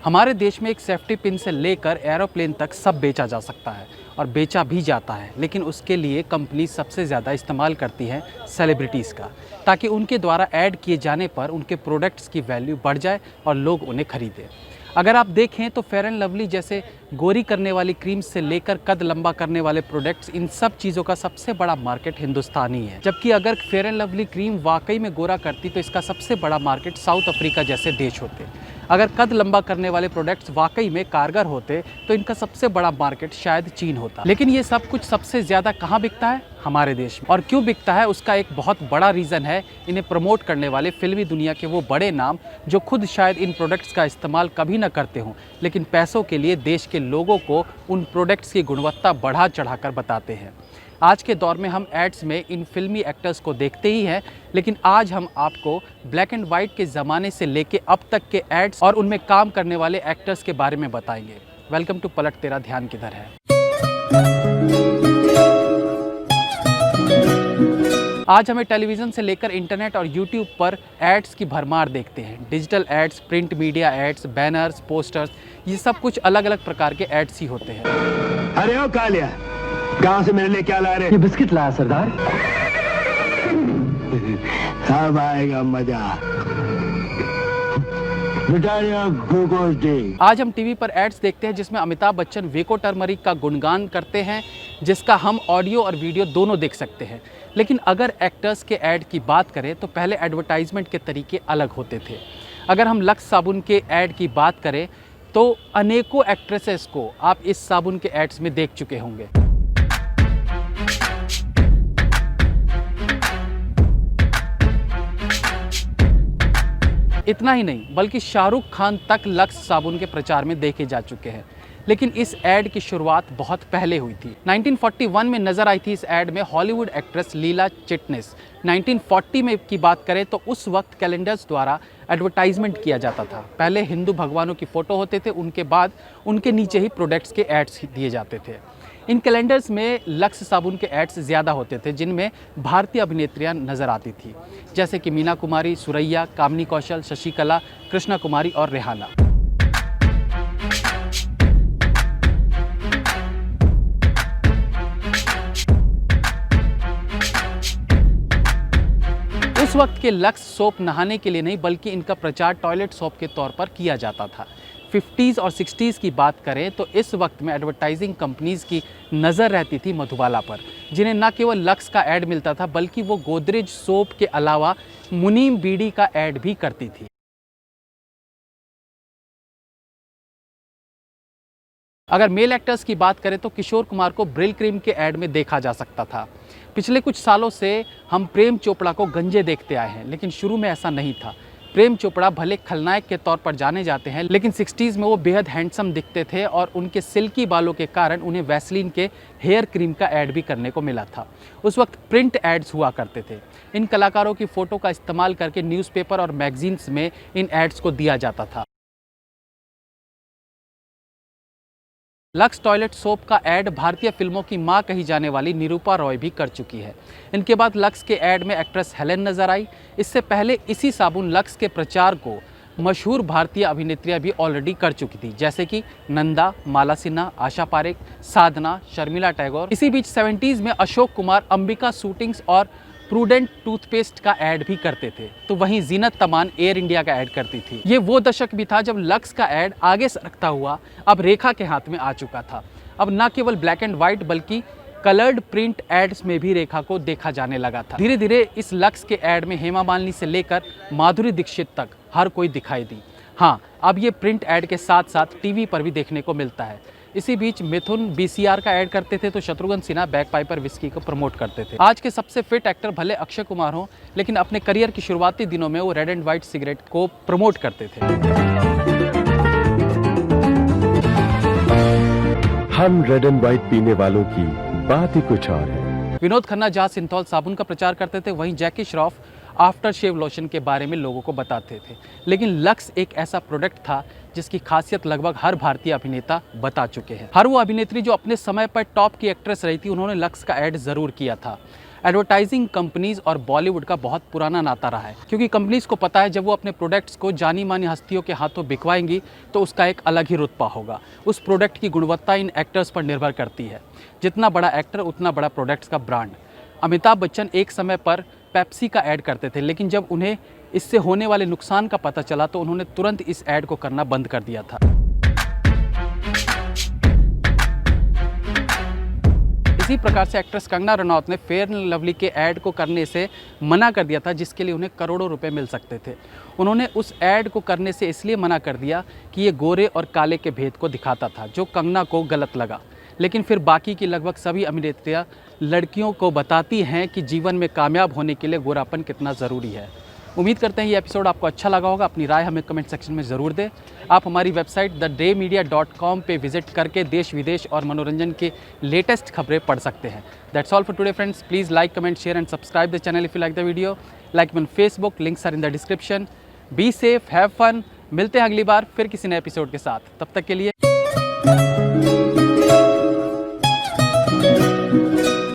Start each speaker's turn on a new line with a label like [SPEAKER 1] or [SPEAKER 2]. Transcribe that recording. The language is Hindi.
[SPEAKER 1] हमारे देश में एक सेफ्टी पिन से लेकर एरोप्लेन तक सब बेचा जा सकता है और बेचा भी जाता है, लेकिन उसके लिए कंपनी सबसे ज़्यादा इस्तेमाल करती है सेलिब्रिटीज़ का, ताकि उनके द्वारा ऐड किए जाने पर उनके प्रोडक्ट्स की वैल्यू बढ़ जाए और लोग उन्हें खरीदें। अगर आप देखें तो फेयर एंड लवली जैसे गोरी करने वाली क्रीम से लेकर कद लंबा करने वाले प्रोडक्ट्स, इन सब चीज़ों का सबसे बड़ा मार्केट हिंदुस्तान ही है। जबकि अगर फेयर एंड लवली क्रीम वाकई में गोरा करती तो इसका सबसे बड़ा मार्केट साउथ अफ्रीका जैसे देश होते। अगर कद लंबा करने वाले प्रोडक्ट्स वाकई में कारगर होते तो इनका सबसे बड़ा मार्केट शायद चीन होता। लेकिन ये सब कुछ सबसे ज़्यादा कहाँ बिकता है? हमारे देश में। और क्यों बिकता है उसका एक बहुत बड़ा रीज़न है इन्हें प्रमोट करने वाले फिल्मी दुनिया के वो बड़े नाम, जो खुद शायद इन प्रोडक्ट्स का इस्तेमाल कभी ना करते हों, लेकिन पैसों के लिए देश के लोगों को उन प्रोडक्ट्स की गुणवत्ता बढ़ा चढ़ाकर बताते हैं। आज के दौर में हम एड्स में इन फिल्मी एक्टर्स को देखते ही हैं, लेकिन आज हम आपको ब्लैक एंड वाइट के ज़माने से लेके अब तक के एड्स और उनमें काम करने वाले एक्टर्स के बारे में बताएंगे। वेलकम टू पलट तेरा ध्यान किधर है। आज हमें टेलीविज़न से लेकर इंटरनेट और यूट्यूब पर एड्स की भरमार देखते हैं। Digital ads, print media ads, banners, posters, ये सब कुछ अलग अलग प्रकार के एड्स ही होते हैं।
[SPEAKER 2] अरे ओ कालिया, गांव से मेरे लिए क्या ला रहे?
[SPEAKER 3] ये बिस्किट लाया सरदार।
[SPEAKER 2] अब आएगा मजा। Glucose D.
[SPEAKER 1] आज हम टीवी पर एड्स देखते हैं जिसमें अमिताभ बच्चन वेको टर्मरिक का गुणगान करते हैं, जिसका हम ऑडियो और वीडियो दोनों देख सकते हैं। लेकिन अगर एक्टर्स के ऐड की बात करें तो पहले एडवर्टाइजमेंट के तरीके अलग होते थे। अगर हम लक्स साबुन के ऐड की बात करें तो अनेकों एक्ट्रेसेस को आप इस साबुन के एड्स में देख चुके होंगे। इतना ही नहीं, बल्कि शाहरुख खान तक लक्स साबुन के प्रचार में देखे जा चुके हैं। लेकिन इस ऐड की शुरुआत बहुत पहले हुई थी। 1941 में नजर आई थी इस ऐड में हॉलीवुड एक्ट्रेस लीला चिटनिस। 1940 में की बात करें तो उस वक्त कैलेंडर्स द्वारा एडवर्टाइजमेंट किया जाता था। पहले हिंदू भगवानों की फ़ोटो होते थे, उनके बाद उनके नीचे ही प्रोडक्ट्स के एड्स दिए जाते थे। इन कैलेंडर्स में लक्स साबुन के एड्स ज़्यादा होते थे, जिनमें भारतीय अभिनेत्रियां नज़र आती थी, जैसे कि मीना कुमारी, सुरैया, कामनी कौशल, शशिकला, कृष्णा कुमारी और रेहाना। उस वक्त के लक्स सोप नहाने के लिए नहीं, बल्कि इनका प्रचार टॉयलेट सोप के तौर पर किया जाता था। 50s और 60s की बात करें तो इस वक्त में एडवर्टाइजिंग कंपनीज़ की नज़र रहती थी मधुबाला पर, जिन्हें न केवल लक्स का ऐड मिलता था बल्कि वो गोदरेज सोप के अलावा मुनीम बीड़ी का ऐड भी करती थी। अगर मेल एक्टर्स की बात करें तो किशोर कुमार को ब्रिल क्रीम के ऐड में देखा जा सकता था। पिछले कुछ सालों से हम प्रेम चोपड़ा को गंजे देखते आए हैं, लेकिन शुरू में ऐसा नहीं था। प्रेम चोपड़ा भले खलनायक के तौर पर जाने जाते हैं, लेकिन 60s में वो बेहद हैंडसम दिखते थे और उनके सिल्की बालों के कारण उन्हें वैसलीन के हेयर क्रीम का ऐड भी करने को मिला था। उस वक्त प्रिंट एड्स हुआ करते थे। इन कलाकारों की फ़ोटो का इस्तेमाल करके न्यूज़पेपर और मैगजीन्स में इन एड्स को दिया जाता था। लक्स टॉयलेट सोप का ऐड भारतीय फिल्मों की मां कही जाने वाली निरूपा रॉय भी कर चुकी है। इनके बाद लक्स के ऐड में एक्ट्रेस हेलेन नजर आई। इससे पहले इसी साबुन लक्स के प्रचार को मशहूर भारतीय अभिनेत्रियां भी ऑलरेडी कर चुकी थी, जैसे कि नंदा, माला सिन्हा, आशा पारेख, साधना, शर्मिला टैगोर। इसी बीच 70s में अशोक कुमार अंबिका शूटिंग्स और प्रूडेंट टूथपेस्ट का ऐड भी करते थे, तो वहीं जीनत तमान एयर इंडिया का ऐड करती थी। ये वो दशक भी था जब लक्स का ऐड आगे सरकता हुआ अब रेखा के हाथ में आ चुका था। अब न केवल ब्लैक एंड वाइट बल्कि कलर्ड प्रिंट एड्स में भी रेखा को देखा जाने लगा था। धीरे धीरे इस लक्स के ऐड में हेमा मालिनी से लेकर माधुरी दीक्षित तक हर कोई दिखाई दी। हाँ, अब ये प्रिंट ऐड के साथ साथ टीवी पर भी देखने को मिलता है। इसी बीच मिथुन BCR का ऐड करते थे तो शत्रुघ्न सिन्हा बैकपाइपर विस्की को प्रमोट करते थे। आज के सबसे फिट एक्टर भले अक्षय कुमार हों, लेकिन अपने करियर की शुरुआती दिनों में वो रेड एंड वाइट सिगरेट को प्रमोट करते थे।
[SPEAKER 4] हम रेड एंड वाइट पीने वालों की बात ही कुछ और है।
[SPEAKER 1] विनोद खन्ना जहाँ सिंथॉल साबुन का प्रचार करते थे, वहीं जैकी श्रॉफ आफ्टर शेव लोशन के बारे में लोगों को बताते थे। लेकिन लक्स एक ऐसा प्रोडक्ट था जिसकी खासियत लगभग हर भारतीय अभिनेता बता चुके हैं। हर वो अभिनेत्री जो अपने समय पर टॉप की एक्ट्रेस रही थी, उन्होंने लक्स का ऐड जरूर किया था। एडवर्टाइजिंग कंपनीज और बॉलीवुड का बहुत पुराना नाता रहा है, क्योंकि कंपनीज को पता है जब वो अपने प्रोडक्ट्स को जानी मानी हस्तियों के हाथों बिकवाएंगी तो उसका एक अलग ही रुतबा होगा। उस प्रोडक्ट की गुणवत्ता इन एक्टर्स पर निर्भर करती है। जितना बड़ा एक्टर उतना बड़ा प्रोडक्ट्स का ब्रांड। अमिताभ बच्चन एक समय पर पेप्सी का ऐड करते थे, लेकिन जब उन्हें इससे होने वाले नुकसान का पता चला तो उन्होंने तुरंत इस ऐड को करना बंद कर दिया था। इसी प्रकार से एक्ट्रेस कंगना रनौत ने फेयर एंड लवली के ऐड को करने से मना कर दिया था, जिसके लिए उन्हें करोड़ों रुपए मिल सकते थे। उन्होंने उस ऐड को करने से इसलिए मना कर दिया कि ये गोरे और काले के भेद को दिखाता था, जो कंगना को गलत लगा। लेकिन फिर बाकी की लगभग सभी अभिनेत्रियाँ लड़कियों को बताती हैं कि जीवन में कामयाब होने के लिए गोरापन कितना ज़रूरी है। उम्मीद करते हैं ये एपिसोड आपको अच्छा लगा होगा। अपनी राय हमें कमेंट सेक्शन में ज़रूर दें। आप हमारी वेबसाइट theDayMedia.com पे विजिट करके देश विदेश और मनोरंजन के लेटेस्ट खबरें पढ़ सकते हैं। That's all for today friends. Please like, comment, share and subscribe the channel if you like the video. Like on Facebook, links are in the description. Be safe, have fun. मिलते हैं अगली बार फिर किसी नए एपिसोड के साथ। तब तक के लिए